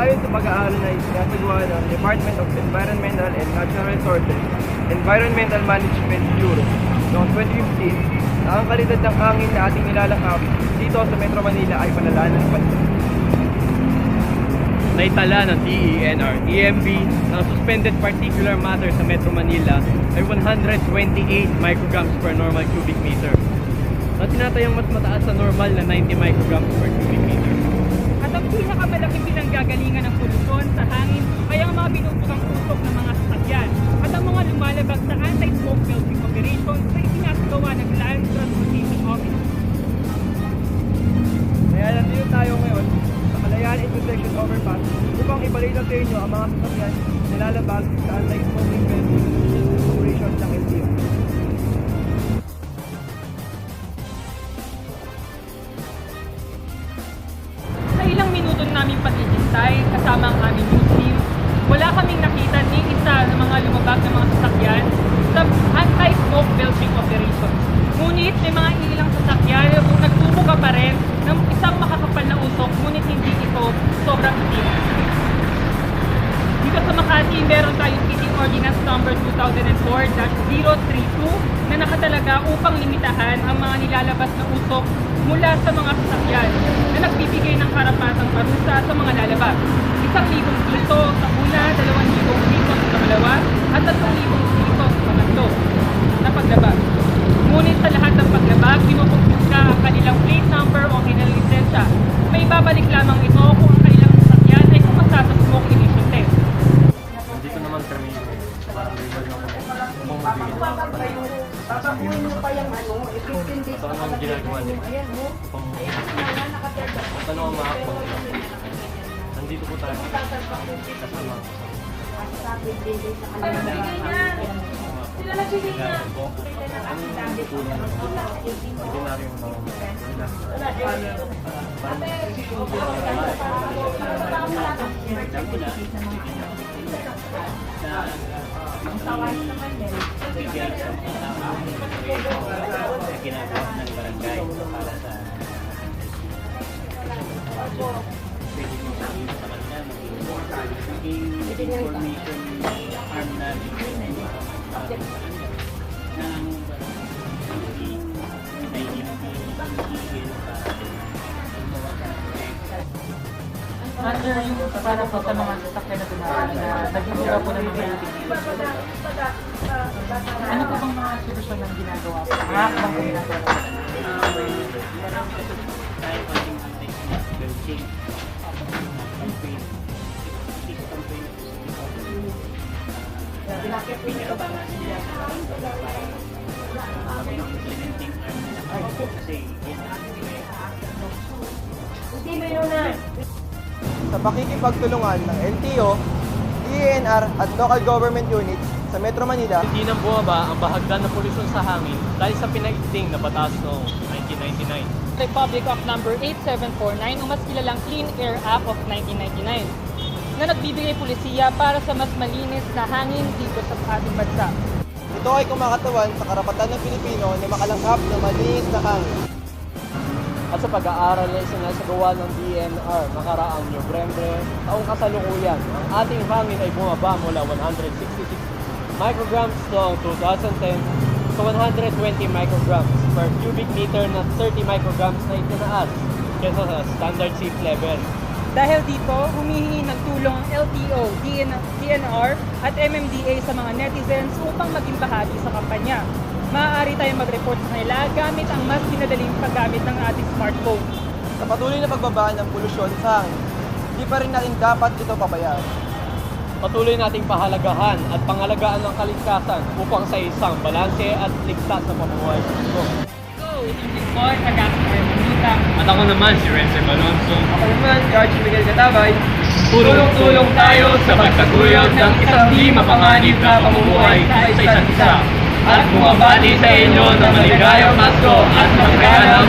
Ayon sa pag-aaral na isinasagawa ng Department of Environmental and Natural Resources, Environmental Management Bureau noong 2015, ang kalidad ng hangin na ating nilalakap dito sa Metro Manila ay palala ng bansa. Naitala ng DENR, EMB, ng suspended particular matter sa Metro Manila ay 128 micrograms per normal cubic meter, na tinatayang mas mataas sa normal na 90 micrograms per cubic meter. At ang pinakamalaking pinanggagalingan ng polusyon sa hangin ay ang mga binubugang usok ng mga sasakyan at ang mga lumalabag sa anti-smoke filtering operations na isinasagawa ng Land Transportation Office. Kaya nandito tayo ngayon sa Kalayaan Intersection Overpass upang ibalita sa inyo ang mga sasakyan na nilalabag sa anti-smoking filtering operations ng LTO. Ilang minuto namin paghihintay kasama ang aming news team, wala kaming nakita ni isa ng mga lumabag ng mga sasakyan sa anti-smoke filtering operations. Ngunit may mga ilang sasakyan kung nagbubuga pa rin ng isang makakapal na usok, ngunit hindi ito sobrang itim. Dito sa Makati, meron tayong City Ordinance number 2004-032 na nakatalaga upang limitahan ang mga nilalabas na usok mula sa mga sasakyan na nagbibigay ng karapatang parusa sa mga lalabas. 1,000 piso sa una, 2,000 piso sa pangalawa, at 3,000 piso sa pangatlo na paglabag. Ngunit sa lahat ng paglabag, pinupupunta ang kanilang plate number o kanilang lisensya. May babalik lamang ito kung ang kanilang sasakyan ay pumasa sa smoke emission test. Hindi ko naman kami parang rival na Papabuhin mo pa yung ano, 15 days So, anong ginagawa nila? Ayan mo. Ano ang makakapag nandito po tayo kasama. Sa 15 days sa kanila. Sila nagbigay niya. Ordinaryo yung mga Ang tawas naman din. Ginagawa ng barangay para sa pwede nyo sabihin sa kanila maging information arm namin ng Under yung para po sa mga sasakyan na dumaan na nagbubuga po ng mga ano po bang mga solusyon ng ginagawa po? Mga bang ginagawa po? tayo konting anti-smoke filtering campaign. This campaign kami ng implementing arm nila kasi Hindi, mayroon na. Sa pakikipagtulungan ng LTO, DENR at local government units sa Metro Manila, Hindi nang bumaba ang bahagdan ng polusyon sa hangin dahil sa pinaigting na batas noong 1999. Republic of number 8749 o mas kilalang Clean Air Act of 1999 na nagbibigay pulisiya para sa mas malinis na hangin dito sa ating bansa. ito ay kumakatawan sa karapatan ng Pilipino na makalanghap ng malinis na hangin. At sa pag-aaral na isinasagawa ng DENR nakaraang Nobyembre, taong kasalukuyan, ang ating hangin ay bumaba mula 166 micrograms noong 2010 sa 120 micrograms per cubic meter na 30 micrograms na itinaas kesa sa standard safe level. Dahil dito, humihingi ng tulong ang LTO, DENR at MMDA sa mga netizens upang maging bahagi sa kampanya. Maaari tayong mag-report sa kanila gamit ang mas pinadaling paggamit ng ating smartphone. Sa patuloy na pagbaba ng polusyon sa hangin, hindi pa rin natin dapat ito pabayaan. Patuloy nating pahalagahan at pangalagaan ng kaligtasan upang sa isang balanse at ligtas na pamumuhay sa mundo. So, this boy, Agassi Hermanita. At ako naman si Renzo Alonso. Ako naman, si Archie Miguel Catabay. Tulong-tulong tayo sa pagtaguyod ng isang di mapanganib na pamumuhay sa isa't isa. At bumabati sa inyo ng maligayang Pasko at magkalang